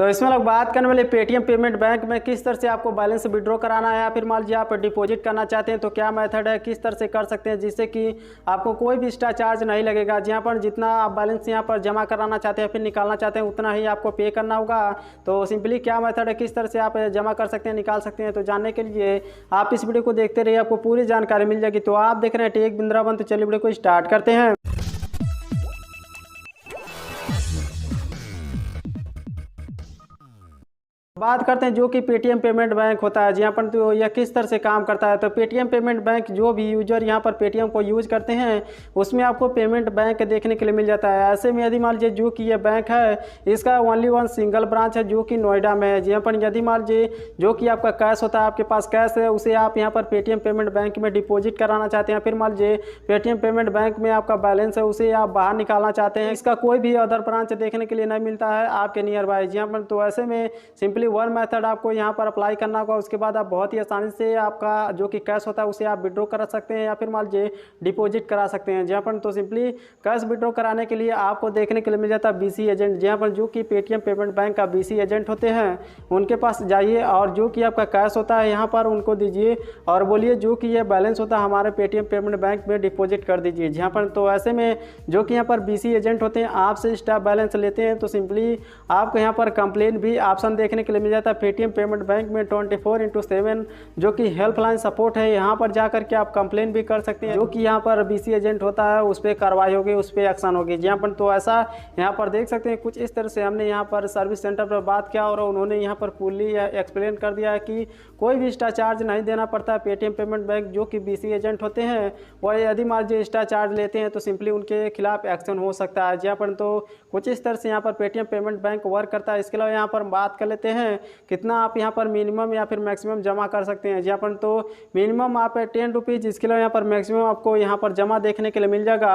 तो इसमें लोग बात करने वाले पेटीएम पेमेंट बैंक में किस तरह से आपको बैलेंस विड्रॉ कराना है या फिर मान लीजिए आप डिपॉजिट करना चाहते हैं तो क्या मेथड है, किस तरह से कर सकते हैं जिससे कि आपको कोई भी एक्स्ट्रा चार्ज नहीं लगेगा। जहाँ पर जितना आप बैलेंस यहाँ पर जमा कराना चाहते हैं फिर निकालना चाहते हैं उतना ही आपको पे करना होगा। तो सिंपली क्या मेथड है, किस तरह से आप जमा कर सकते हैं, निकाल सकते हैं, तो जानने के लिए आप इस वीडियो को देखते रहिए, आपको पूरी जानकारी मिल जाएगी। तो आप देख रहे हैं टेक वृंदावन, तो चलिए वीडियो को स्टार्ट करते हैं। बात करते हैं जो कि पेटीएम पेमेंट बैंक होता है, यहाँ पर तो यह किस तरह से काम करता है। तो पेटीएम पेमेंट बैंक जो भी यूजर यहाँ पर पेटीएम को यूज करते हैं उसमें आपको पेमेंट बैंक देखने के लिए मिल जाता है। ऐसे में यदि मान लीजिए जो कि यह बैंक है इसका ओनली वन सिंगल ब्रांच है जो कि नोएडा में है। यहाँ पर यदि मान लीजिए जो कि आपका कैश होता है, आपके पास कैश है, उसे आप यहाँ पर पेटीएम पेमेंट बैंक में डिपॉजिट कराना चाहते हैं, फिर मान लीजिए पेटीएम पेमेंट बैंक में आपका बैलेंस है उसे आप बाहर निकालना चाहते हैं, इसका कोई भी अदर ब्रांच देखने के लिए नहीं मिलता है आपके नियर बाय। यहाँ पर तो ऐसे में सिंपली वन मेथड आपको यहाँ पर अप्लाई करना होगा। उसके बाद आप बहुत ही आसानी से आपका जो कि कैश होता है उसे आप विड्रॉ करा सकते हैं या फिर मान लीजिए डिपॉजिट करा सकते हैं। जहाँ पर तो सिंपली कैश विड्रॉ कराने के लिए आपको देखने के लिए मिल जाता है बीसी एजेंट। जहाँ पर जो कि पेटीएम पेमेंट बैंक का बीसी एजेंट होते हैं उनके पास जाइए और जो कि आपका कैश होता है यहाँ पर उनको दीजिए और बोलिए जो कि ये बैलेंस होता है हमारे पेटीएम पेमेंट बैंक में डिपॉजिट कर दीजिए। जहाँ पर तो ऐसे में जो कि यहाँ पर बीसी एजेंट होते हैं आपसे एक्स्ट्रा बैलेंस लेते हैं, तो सिंपली आपको यहाँ पर कंप्लेन भी ऑप्शन देखने के लिए मिल जाता है। पेटीएम पेमेंट बैंक में 24/7 जो कि हेल्पलाइन सपोर्ट है, यहाँ पर जाकर के आप कंप्लेन भी कर सकते हैं। जो कि यहाँ पर बीसी एजेंट होता है उस पर कार्रवाई होगी, उस पर एक्शन होगी। यहाँ पर तो ऐसा यहाँ पर देख सकते हैं कुछ इस तरह से हमने यहाँ पर सर्विस सेंटर पर बात किया और उन्होंने यहाँ पर फुल्ली एक्सप्लेन कर दिया है कि कोई भी एक्स्ट्रा चार्ज नहीं देना पड़ता है। पेटीएम पेमेंट बैंक जो कि बीसी एजेंट होते हैं वह यदि मान लीजिए एक्स्ट्रा चार्ज लेते हैं तो सिंपली उनके खिलाफ एक्शन हो सकता है। जहाँ पर तो कुछ इस तरह से यहाँ पर पेटीएम पेमेंट बैंक वर्क करता है। इसके अलावा यहाँ पर बात कर लेते हैं कितना आप यहाँ पर मिनिमम या फिर मैक्सिमम जमा कर सकते हैं। जहाँ पर तो मिनिमम आप 10 रुपीज़, इसके अलावा यहाँ पर मैक्सिमम आपको यहाँ पर जमा देखने के लिए मिल जाएगा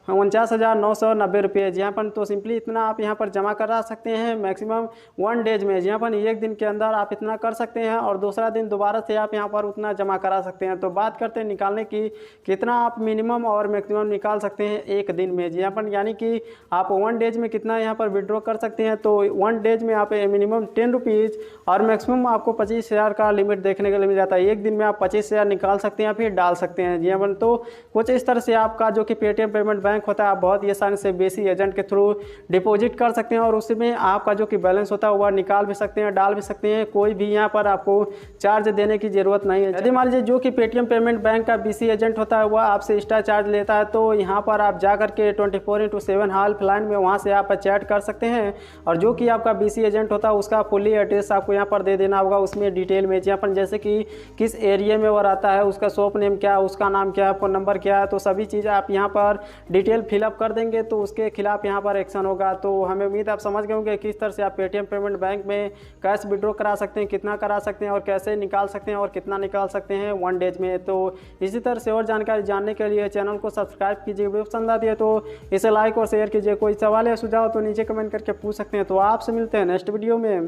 49,990 रुपये। जहाँ पर तो सिंपली इतना आप यहाँ पर जमा करा सकते हैं मैक्सिमम 1 डेज में। जहाँ पर एक दिन के अंदर आप इतना कर सकते हैं और दूसरा दिन दोबारा से आप यहाँ पर उतना जमा करा सकते हैं। तो बात करते हैं निकालने की, कितना आप मिनिमम और मैक्सिमम निकाल सकते हैं एक दिन में। जहाँ पर यानी कि आप 1 डेज में कितना यहाँ पर विड्रॉ कर सकते हैं, तो 1 डेज में आप मिनिमम 10 रुपीज़ और मैक्सिमम आपको 25,000 का लिमिट देखने के लिए मिल जाता है। एक दिन में आप 25,000 निकाल सकते हैं फिर डाल सकते हैं। जी हाँ, तो कुछ इस तरह से आपका जो कि पेटीएम पेमेंट बैंक होता है आप बहुत ही आसानी से बीसी एजेंट के थ्रू डिपॉजिट कर सकते हैं और उसमें आपका जो कि बैलेंस होता है वह निकाल भी सकते हैं, डाल भी सकते हैं। कोई भी यहाँ पर आपको चार्ज देने की जरूरत नहीं है। यदि मान लीजिए जो कि पेटीएम पेमेंट बैंक का बीसी एजेंट होता है वह आपसे एक्स्ट्रा चार्ज लेता है तो यहाँ पर आप जा करके 24/7 हेल्पलाइन में वहाँ से आप चैट कर सकते हैं और जो कि आपका बीसी एजेंट होता है उसका फुल्ली एड्रेस आपको यहाँ पर दे देना होगा उसमें डिटेल में। जहाँ पर जैसे कि किस एरिया में वो रहता है, उसका शॉप नेम क्या है, उसका नाम क्या है, फ़ोन नंबर क्या है, तो सभी चीज़ आप यहाँ पर डिटेल फिलअप कर देंगे तो उसके खिलाफ यहाँ पर एक्शन होगा। तो हमें उम्मीद आप समझ गए होंगे किस तरह से आप पेटीएम पेमेंट बैंक में कैश विड्रॉ करा सकते हैं, कितना करा सकते हैं और कैसे निकाल सकते हैं और कितना निकाल सकते हैं 1 डेज में। तो इसी तरह से और जानकारी जानने के लिए चैनल को सब्सक्राइब कीजिए, वीडियो पसंद आती है तो इसे लाइक और शेयर कीजिए। कोई सवाल या सुझाव तो नीचे कमेंट करके पूछ सकते हैं। तो आपसे मिलते हैं नेक्स्ट वीडियो में।